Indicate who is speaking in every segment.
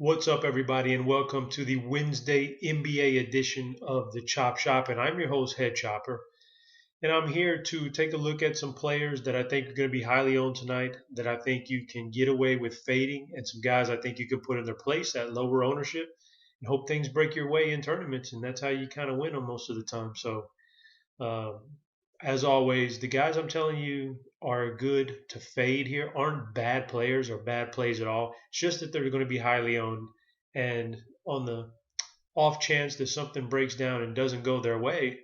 Speaker 1: What's up, everybody, and welcome to the Wednesday NBA edition of the Chop Shop. And I'm your host, Head Chopper. And I'm here to take a look at some players that I think are going to be highly owned tonight, that I think you can get away with fading, and some guys I think you can put in their place at lower ownership and hope things break your way in tournaments. And that's how you kind of win them most of the time. So, um, as always, the guys I'm telling you are good to fade here aren't bad players or bad plays at all. It's just that they're going to be highly owned. And on the off chance that something breaks down and doesn't go their way,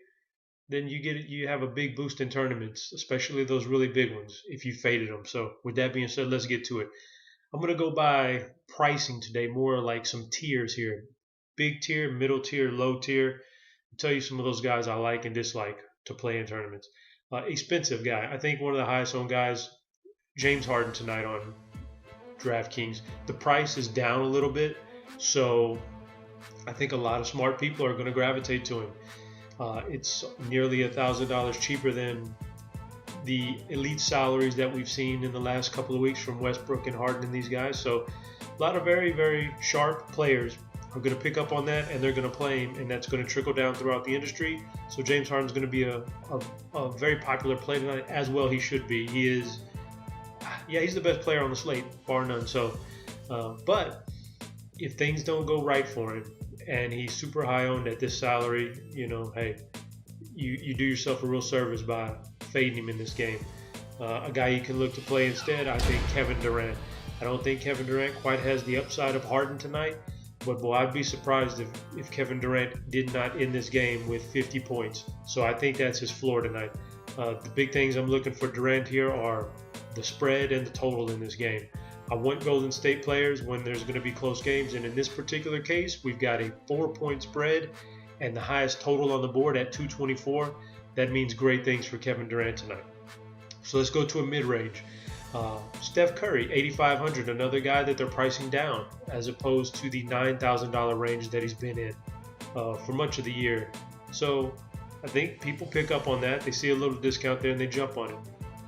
Speaker 1: then you have a big boost in tournaments, especially those really big ones if you faded them. So with that being said, let's get to it. I'm going to go by pricing today, more like some tiers here. Big tier, middle tier, low tier. I'll tell you some of those guys I like and dislike to play in tournaments. Expensive guy. I think one of the highest owned guys, James Harden tonight on DraftKings. The price is down a little bit, so I think a lot of smart people are going to gravitate to him. It's nearly $1,000 cheaper than the elite salaries that we've seen in the last couple of weeks from Westbrook and Harden and these guys. So a lot of very, very sharp players are going to pick up on that, and they're going to play him, and that's going to trickle down throughout the industry. So James Harden's going to be a very popular play tonight, as well he should be. He's the best player on the slate, bar none. So, but if things don't go right for him, and he's super high owned at this salary, hey, you do yourself a real service by fading him in this game. A guy you can look to play instead, I think Kevin Durant. I don't think Kevin Durant quite has the upside of Harden tonight. But boy, I'd be surprised if Kevin Durant did not end this game with 50 points. So I think that's his floor tonight. The big things I'm looking for Durant here are the spread and the total in this game. I want Golden State players when there's going to be close games. And in this particular case, we've got a 4-point spread and the highest total on the board at 224. That means great things for Kevin Durant tonight. So let's go to a mid-range. Steph Curry, 8,500, another guy that they're pricing down as opposed to the $9,000 range that he's been in for much of the year. So I think people pick up on that. They see a little discount there and they jump on it.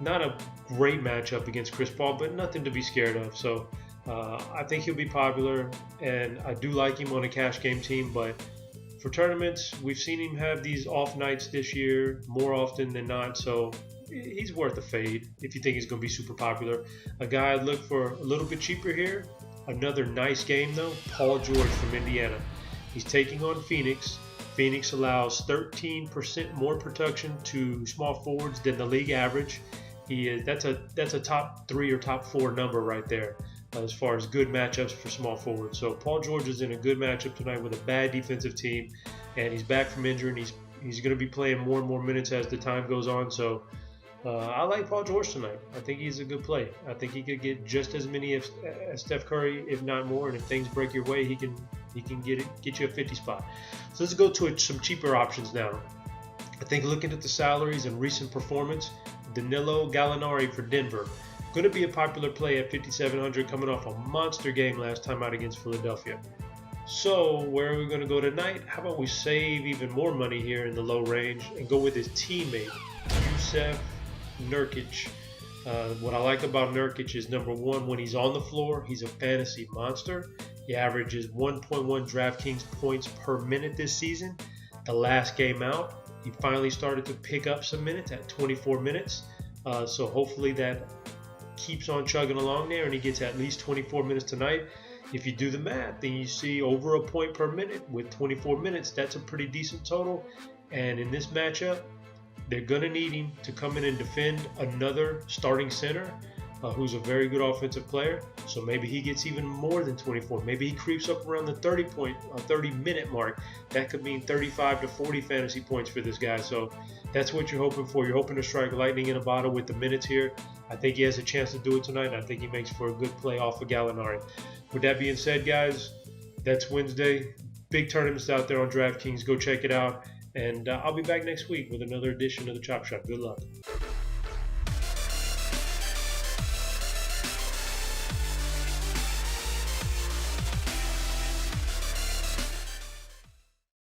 Speaker 1: Not a great matchup against Chris Paul, but nothing to be scared of. So I think he'll be popular, and I do like him on a cash game team. But for tournaments, we've seen him have these off nights this year more often than not. So he's worth a fade if you think he's going to be super popular. A guy I'd look for a little bit cheaper here. Another nice game, though, Paul George from Indiana. He's taking on Phoenix. Phoenix allows 13% more production to small forwards than the league average. That's a top 3 or top 4 number right there as far as good matchups for small forwards. So Paul George is in a good matchup tonight with a bad defensive team, and he's back from injury, and he's going to be playing more and more minutes as the time goes on. So I like Paul George tonight. I think he's a good play. I think he could get just as many as Steph Curry, if not more. And if things break your way, he can get you a 50 spot. So let's go to some cheaper options now. I think looking at the salaries and recent performance, Danilo Gallinari for Denver, going to be a popular play at 5,700, coming off a monster game last time out against Philadelphia. So where are we going to go tonight? How about we save even more money here in the low range and go with his teammate, Jusuf Nurkic. What I like about Nurkic is, number one, when he's on the floor, he's a fantasy monster. He averages 1.1 DraftKings points per minute this season. The last game out, he finally started to pick up some minutes at 24 minutes. So hopefully that keeps on chugging along there and he gets at least 24 minutes tonight. If you do the math, then you see over a point per minute with 24 minutes. That's a pretty decent total. And in this matchup, they're going to need him to come in and defend another starting center who's a very good offensive player. So maybe he gets even more than 24. Maybe he creeps up around the 30-minute mark. That could mean 35 to 40 fantasy points for this guy. So that's what you're hoping for. You're hoping to strike lightning in a bottle with the minutes here. I think he has a chance to do it tonight, and I think he makes for a good play off of Gallinari. With that being said, guys, that's Wednesday. Big tournaments out there on DraftKings. Go check it out. And I'll be back next week with another edition of the Chop Shop. Good luck.